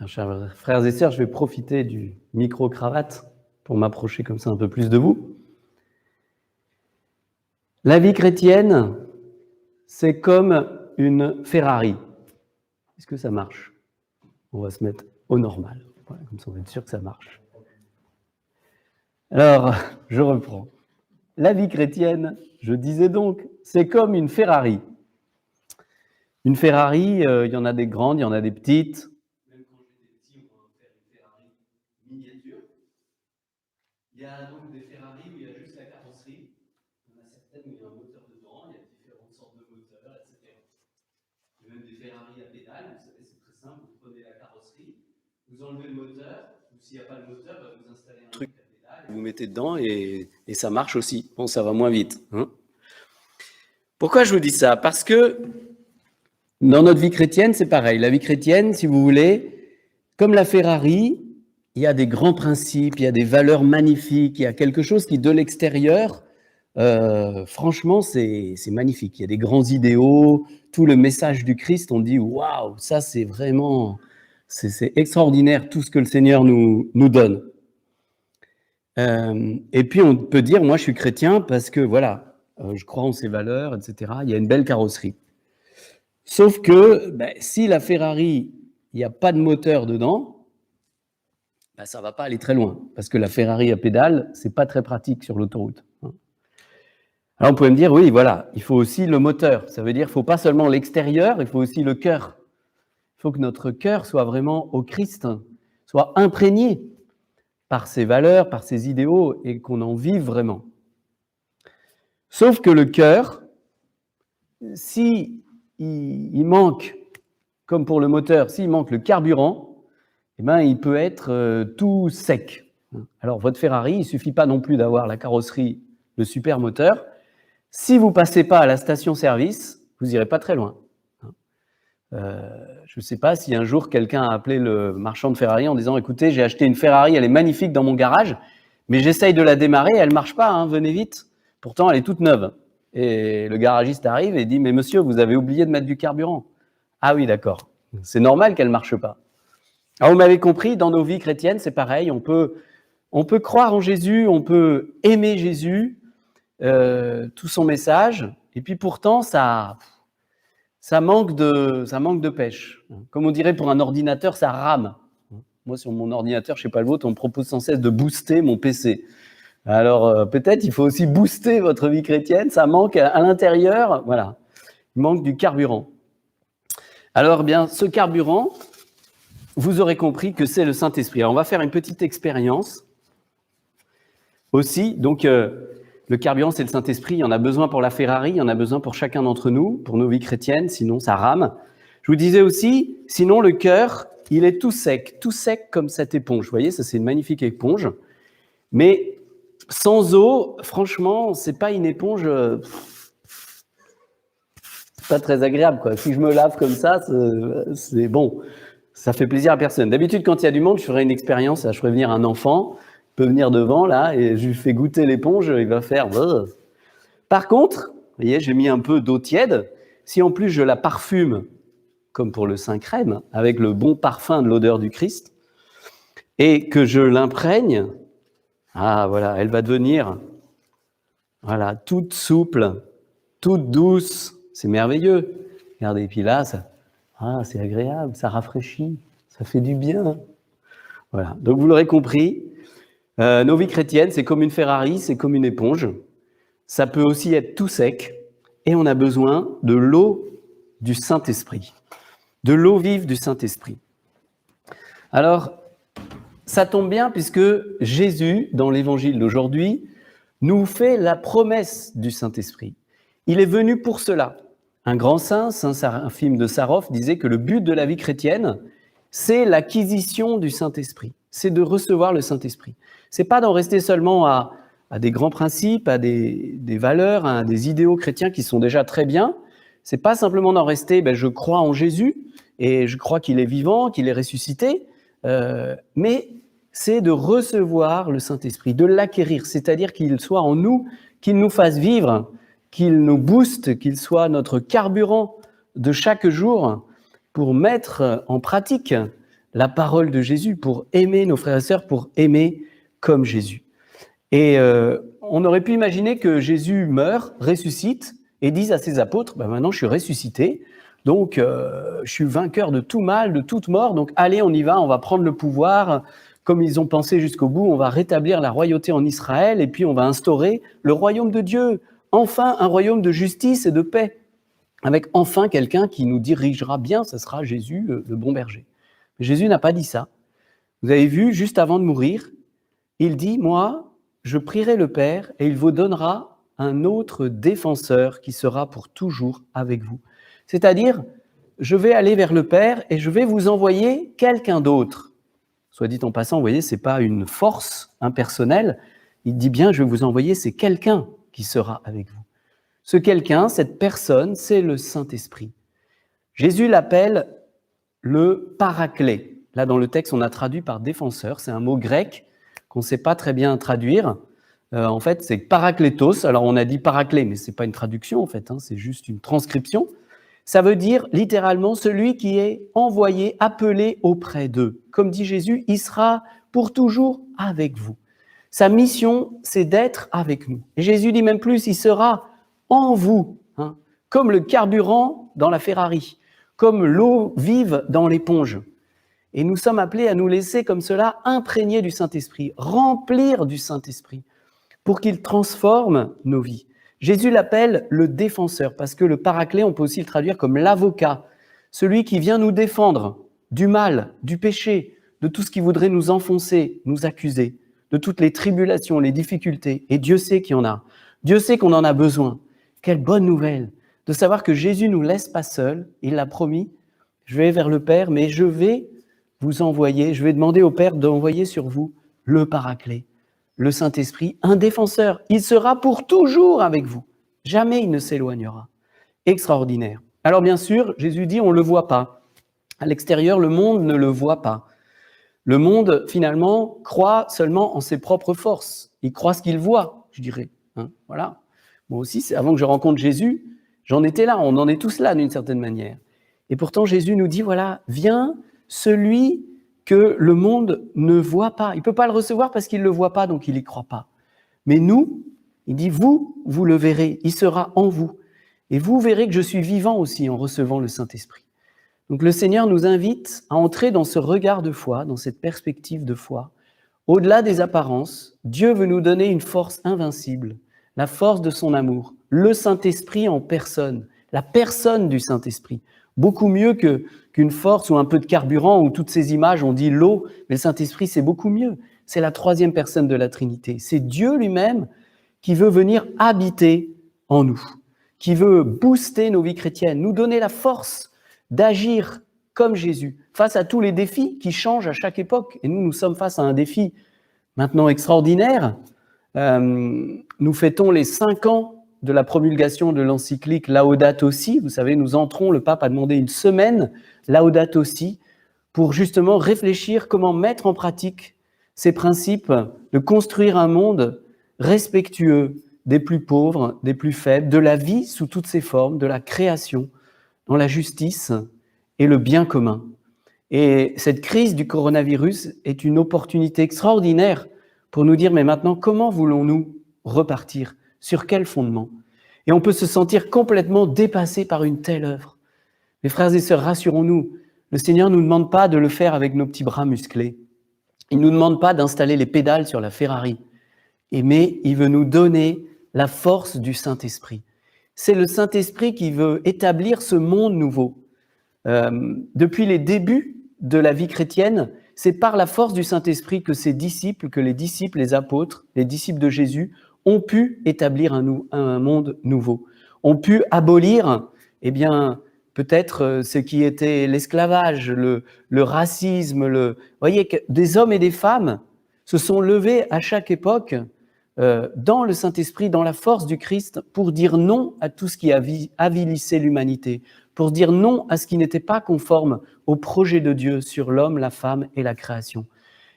Alors, chers frères et sœurs, je vais profiter du micro-cravate pour m'approcher comme ça un peu plus de vous. La vie chrétienne, c'est comme une Ferrari. Est-ce que ça marche? On va se mettre au normal. Voilà, comme ça, on va être sûr que ça marche. Alors, je reprends. La vie chrétienne, je disais donc, c'est comme une Ferrari. Une Ferrari, il y en a des grandes, il y en a des petites. Même quand j'étais petit, on va faire une Ferrari miniature. Il y a donc des Ferrari où il y a juste la carrosserie. Il y en a certaines où il y a un moteur dedans, il y a différentes sortes de moteurs, etc. Il y a même des Ferrari à pédales, vous savez, c'est très simple, vous prenez la carrosserie, vous enlevez le moteur, ou s'il n'y a pas le moteur, vous installez un truc à pédale, vous mettez dedans et ça marche aussi. Bon, ça va moins vite. Pourquoi je vous dis ça? Parce que dans notre vie chrétienne, c'est pareil. La vie chrétienne, si vous voulez, comme la Ferrari, il y a des grands principes, il y a des valeurs magnifiques, il y a quelque chose qui, de l'extérieur, franchement, c'est magnifique. Il y a des grands idéaux, tout le message du Christ, on dit « Waouh, ça c'est vraiment, c'est extraordinaire tout ce que le Seigneur nous donne ». Et puis on peut dire « Moi je suis chrétien parce que voilà, je crois en ces valeurs, etc. » Il y a une belle carrosserie. Sauf que si la Ferrari, il n'y a pas de moteur dedans, ça ne va pas aller très loin, parce que la Ferrari à pédale, ce n'est pas très pratique sur l'autoroute. Alors on peut me dire, oui, voilà, il faut aussi le moteur. Ça veut dire qu'il ne faut pas seulement l'extérieur, il faut aussi le cœur. Il faut que notre cœur soit vraiment au Christ, soit imprégné par ses valeurs, par ses idéaux, et qu'on en vive vraiment. Sauf que le cœur, si il manque, comme pour le moteur, s'il manque le carburant, il peut être tout sec. Alors, votre Ferrari, il ne suffit pas non plus d'avoir la carrosserie, le super moteur. Si vous ne passez pas à la station-service, vous n'irez pas très loin. Je ne sais pas si un jour, quelqu'un a appelé le marchand de Ferrari en disant « Écoutez, j'ai acheté une Ferrari, elle est magnifique dans mon garage, mais j'essaye de la démarrer, elle ne marche pas, venez vite. Pourtant, elle est toute neuve. » Et le garagiste arrive et dit « Mais monsieur, vous avez oublié de mettre du carburant. » Ah oui, d'accord. C'est normal qu'elle ne marche pas. Alors, vous m'avez compris, dans nos vies chrétiennes, c'est pareil. On peut croire en Jésus, on peut aimer Jésus, tout son message, et puis pourtant, ça manque de pêche. Comme on dirait pour un ordinateur, ça rame. Moi, sur mon ordinateur, je ne sais pas le vôtre, on me propose sans cesse de booster mon PC. Alors, peut-être il faut aussi booster votre vie chrétienne, ça manque à l'intérieur, voilà, il manque du carburant. Alors, bien, ce carburant, vous aurez compris que c'est le Saint-Esprit. Alors, on va faire une petite expérience aussi. Donc, le carburant, c'est le Saint-Esprit. Il y en a besoin pour la Ferrari, il y en a besoin pour chacun d'entre nous, pour nos vies chrétiennes, sinon ça rame. Je vous disais aussi, sinon le cœur, il est tout sec comme cette éponge. Vous voyez, ça c'est une magnifique éponge. Mais sans eau, franchement, c'est pas une éponge... pas très agréable, quoi. Si je me lave comme ça, c'est bon. Ça fait plaisir à personne. D'habitude, quand il y a du monde, je ferais une expérience. Je ferais venir un enfant, il peut venir devant, là, et je lui fais goûter l'éponge, il va faire... Par contre, vous voyez, j'ai mis un peu d'eau tiède. Si en plus je la parfume, comme pour le Saint-Crème, avec le bon parfum de l'odeur du Christ, et que je l'imprègne, voilà, elle va devenir voilà, toute souple, toute douce. C'est merveilleux. Regardez, puis là, c'est agréable, ça rafraîchit, ça fait du bien. Voilà, donc vous l'aurez compris, nos vies chrétiennes, c'est comme une Ferrari, c'est comme une éponge. Ça peut aussi être tout sec, et on a besoin de l'eau du Saint-Esprit, de l'eau vive du Saint-Esprit. Alors, ça tombe bien puisque Jésus, dans l'évangile d'aujourd'hui, nous fait la promesse du Saint-Esprit. Il est venu pour cela. Un grand saint, Saint Seraphim de Sarov, disait que le but de la vie chrétienne, c'est l'acquisition du Saint-Esprit. C'est de recevoir le Saint-Esprit. C'est pas d'en rester seulement à des grands principes, à des valeurs, à des idéaux chrétiens qui sont déjà très bien. C'est pas simplement d'en rester, je crois en Jésus et je crois qu'il est vivant, qu'il est ressuscité, mais c'est de recevoir le Saint-Esprit, de l'acquérir, c'est-à-dire qu'il soit en nous, qu'il nous fasse vivre, qu'il nous booste, qu'il soit notre carburant de chaque jour pour mettre en pratique la parole de Jésus, pour aimer nos frères et sœurs, pour aimer comme Jésus. Et on aurait pu imaginer que Jésus meurt, ressuscite, et dise à ses apôtres, maintenant je suis ressuscité, donc je suis vainqueur de tout mal, de toute mort, donc allez, on y va, on va prendre le pouvoir, comme ils ont pensé jusqu'au bout, on va rétablir la royauté en Israël, et puis on va instaurer le royaume de Dieu, enfin un royaume de justice et de paix, avec enfin quelqu'un qui nous dirigera bien, ce sera Jésus, le bon berger. Mais Jésus n'a pas dit ça. Vous avez vu, juste avant de mourir, il dit, moi, je prierai le Père et il vous donnera un autre défenseur qui sera pour toujours avec vous. C'est-à-dire, je vais aller vers le Père et je vais vous envoyer quelqu'un d'autre. Soit dit en passant, vous voyez, ce n'est pas une force impersonnelle. Il dit bien, je vais vous envoyer, c'est quelqu'un qui sera avec vous. Ce quelqu'un, cette personne, c'est le Saint-Esprit. Jésus l'appelle le paraclet. Là, dans le texte, on a traduit par défenseur. C'est un mot grec qu'on ne sait pas très bien traduire. En fait, c'est parakletos. Alors, on a dit paraclet, mais ce n'est pas une traduction, en fait. C'est juste une transcription. Ça veut dire, littéralement, celui qui est envoyé, appelé auprès d'eux. Comme dit Jésus, il sera pour toujours avec vous. Sa mission, c'est d'être avec nous. Et Jésus dit même plus, il sera en vous, comme le carburant dans la Ferrari, comme l'eau vive dans l'éponge. Et nous sommes appelés à nous laisser comme cela imprégner du Saint-Esprit, remplir du Saint-Esprit, pour qu'il transforme nos vies. Jésus l'appelle le défenseur, parce que le paraclet, on peut aussi le traduire comme l'avocat, celui qui vient nous défendre du mal, du péché, de tout ce qui voudrait nous enfoncer, nous accuser, de toutes les tribulations, les difficultés. Et Dieu sait qu'il y en a. Dieu sait qu'on en a besoin. Quelle bonne nouvelle de savoir que Jésus ne nous laisse pas seuls. Il l'a promis, je vais vers le Père, mais je vais vous envoyer, je vais demander au Père d'envoyer sur vous le paraclet, le Saint-Esprit, un défenseur. Il sera pour toujours avec vous. Jamais il ne s'éloignera. Extraordinaire. Alors bien sûr, Jésus dit, on ne le voit pas. À l'extérieur, le monde ne le voit pas. Le monde, finalement, croit seulement en ses propres forces. Il croit ce qu'il voit, je dirais. Voilà. Moi aussi, avant que je rencontre Jésus, j'en étais là, on en est tous là d'une certaine manière. Et pourtant, Jésus nous dit, voilà, viens celui que le monde ne voit pas. Il ne peut pas le recevoir parce qu'il ne le voit pas, donc il n'y croit pas. Mais nous, il dit, vous le verrez, il sera en vous. Et vous verrez que je suis vivant aussi en recevant le Saint-Esprit. Donc le Seigneur nous invite à entrer dans ce regard de foi, dans cette perspective de foi. Au-delà des apparences, Dieu veut nous donner une force invincible, la force de son amour, le Saint-Esprit en personne, la personne du Saint-Esprit. Beaucoup mieux qu'une force ou un peu de carburant, où toutes ces images, on dit l'eau, mais le Saint-Esprit, c'est beaucoup mieux. C'est la troisième personne de la Trinité. C'est Dieu lui-même qui veut venir habiter en nous, qui veut booster nos vies chrétiennes, nous donner la force d'agir comme Jésus, face à tous les défis qui changent à chaque époque. Et nous sommes face à un défi maintenant extraordinaire. Nous fêtons les 5 ans de la promulgation de l'encyclique Laudato Si. Vous savez, nous entrons, le pape a demandé une semaine Laudato Si pour justement réfléchir comment mettre en pratique ces principes de construire un monde respectueux des plus pauvres, des plus faibles, de la vie sous toutes ses formes, de la création, dans la justice et le bien commun. Et cette crise du coronavirus est une opportunité extraordinaire pour nous dire, mais maintenant, comment voulons-nous repartir? Sur quel fondement? Et on peut se sentir complètement dépassé par une telle œuvre. Mes frères et sœurs, rassurons-nous, le Seigneur ne nous demande pas de le faire avec nos petits bras musclés. Il ne nous demande pas d'installer les pédales sur la Ferrari. Mais il veut nous donner la force du Saint-Esprit. C'est le Saint-Esprit qui veut établir ce monde nouveau. Depuis les débuts de la vie chrétienne, c'est par la force du Saint-Esprit que ses disciples, que les disciples, les apôtres, les disciples de Jésus, ont pu établir un monde nouveau, ont pu abolir, peut-être ce qui était l'esclavage, le racisme, vous voyez que des hommes et des femmes se sont levés à chaque époque dans le Saint-Esprit, dans la force du Christ, pour dire non à tout ce qui avilissait l'humanité, pour dire non à ce qui n'était pas conforme au projet de Dieu sur l'homme, la femme et la création.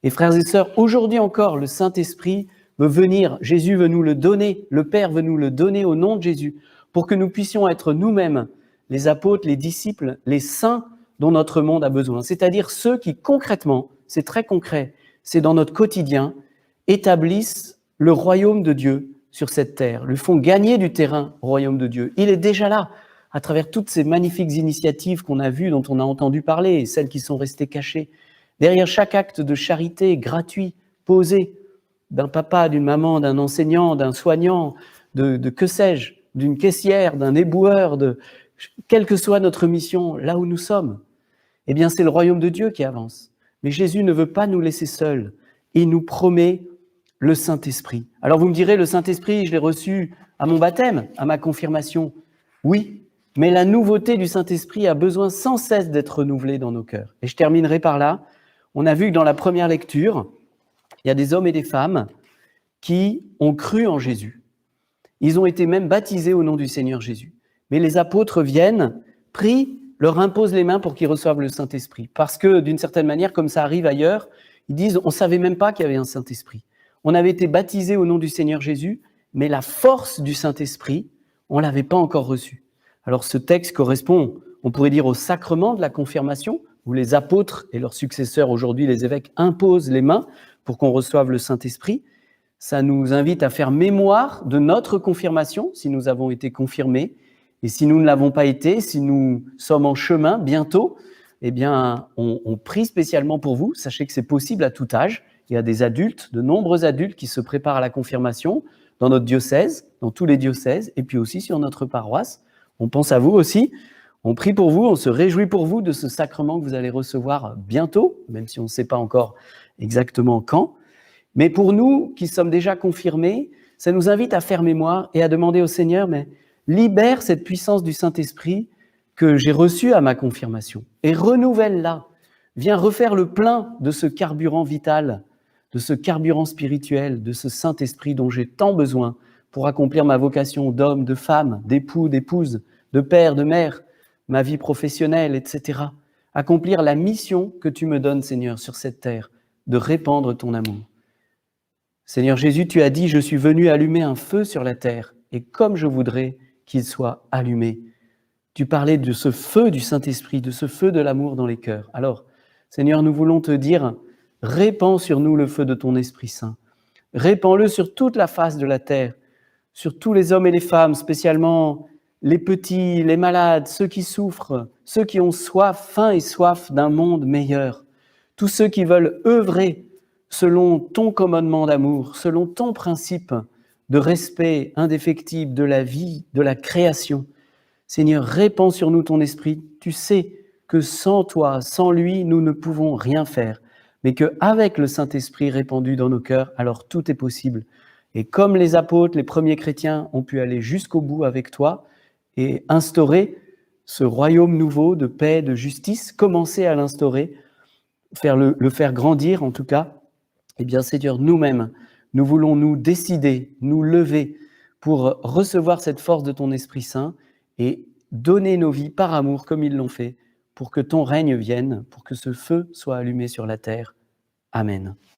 Et frères et sœurs, aujourd'hui encore, le Saint-Esprit veut venir, Jésus veut nous le donner, le Père veut nous le donner au nom de Jésus, pour que nous puissions être nous-mêmes, les apôtres, les disciples, les saints dont notre monde a besoin, c'est-à-dire ceux qui concrètement, c'est très concret, c'est dans notre quotidien, établissent le royaume de Dieu sur cette terre, lui font gagner du terrain au royaume de Dieu. Il est déjà là, à travers toutes ces magnifiques initiatives qu'on a vues, dont on a entendu parler, et celles qui sont restées cachées. Derrière chaque acte de charité gratuit, posé, d'un papa, d'une maman, d'un enseignant, d'un soignant, de que sais-je, d'une caissière, d'un éboueur, quelle que soit notre mission, là où nous sommes, eh bien c'est le royaume de Dieu qui avance. Mais Jésus ne veut pas nous laisser seuls. Il nous promet le Saint-Esprit. Alors vous me direz, le Saint-Esprit, je l'ai reçu à mon baptême, à ma confirmation. Oui, mais la nouveauté du Saint-Esprit a besoin sans cesse d'être renouvelée dans nos cœurs. Et je terminerai par là. On a vu que dans la première lecture, il y a des hommes et des femmes qui ont cru en Jésus. Ils ont été même baptisés au nom du Seigneur Jésus. Mais les apôtres viennent, prient, leur imposent les mains pour qu'ils reçoivent le Saint-Esprit. Parce que, d'une certaine manière, comme ça arrive ailleurs, ils disent « on ne savait même pas qu'il y avait un Saint-Esprit. On avait été baptisés au nom du Seigneur Jésus, mais la force du Saint-Esprit, on ne l'avait pas encore reçue. » Alors ce texte correspond, on pourrait dire, au sacrement de la confirmation, où les apôtres et leurs successeurs, aujourd'hui les évêques, imposent les mains pour qu'on reçoive le Saint-Esprit. Ça nous invite à faire mémoire de notre confirmation, si nous avons été confirmés. Et si nous ne l'avons pas été, si nous sommes en chemin bientôt, eh bien, on prie spécialement pour vous. Sachez que c'est possible à tout âge. Il y a des adultes, de nombreux adultes qui se préparent à la confirmation dans notre diocèse, dans tous les diocèses, et puis aussi sur notre paroisse. On pense à vous aussi. On prie pour vous, on se réjouit pour vous de ce sacrement que vous allez recevoir bientôt, même si on ne sait pas encore exactement quand. Mais pour nous qui sommes déjà confirmés, ça nous invite à faire mémoire et à demander au Seigneur, mais libère cette puissance du Saint-Esprit que j'ai reçue à ma confirmation et renouvelle-la. Viens refaire le plein de ce carburant vital, de ce carburant spirituel, de ce Saint-Esprit dont j'ai tant besoin pour accomplir ma vocation d'homme, de femme, d'époux, d'épouse, de père, de mère, ma vie professionnelle, etc. Accomplir la mission que tu me donnes, Seigneur, sur cette terre, de répandre ton amour. Seigneur Jésus, tu as dit, je suis venu allumer un feu sur la terre, et comme je voudrais qu'il soit allumé. Tu parlais de ce feu du Saint-Esprit, de ce feu de l'amour dans les cœurs. Alors, Seigneur, nous voulons te dire, répands sur nous le feu de ton Esprit Saint. Répands-le sur toute la face de la terre, sur tous les hommes et les femmes, spécialement les petits, les malades, ceux qui souffrent, ceux qui ont soif, faim et soif d'un monde meilleur, tous ceux qui veulent œuvrer selon ton commandement d'amour, selon ton principe de respect indéfectible de la vie, de la création. Seigneur, répands sur nous ton esprit. Tu sais que sans toi, sans lui, nous ne pouvons rien faire, mais qu'avec le Saint-Esprit répandu dans nos cœurs, alors tout est possible. Et comme les apôtres, les premiers chrétiens ont pu aller jusqu'au bout avec toi et instaurer ce royaume nouveau de paix, de justice, commencer à l'instaurer, le faire grandir en tout cas, eh bien Seigneur, nous-mêmes, nous voulons nous décider, nous lever pour recevoir cette force de ton Esprit Saint et donner nos vies par amour comme ils l'ont fait, pour que ton règne vienne, pour que ce feu soit allumé sur la terre. Amen.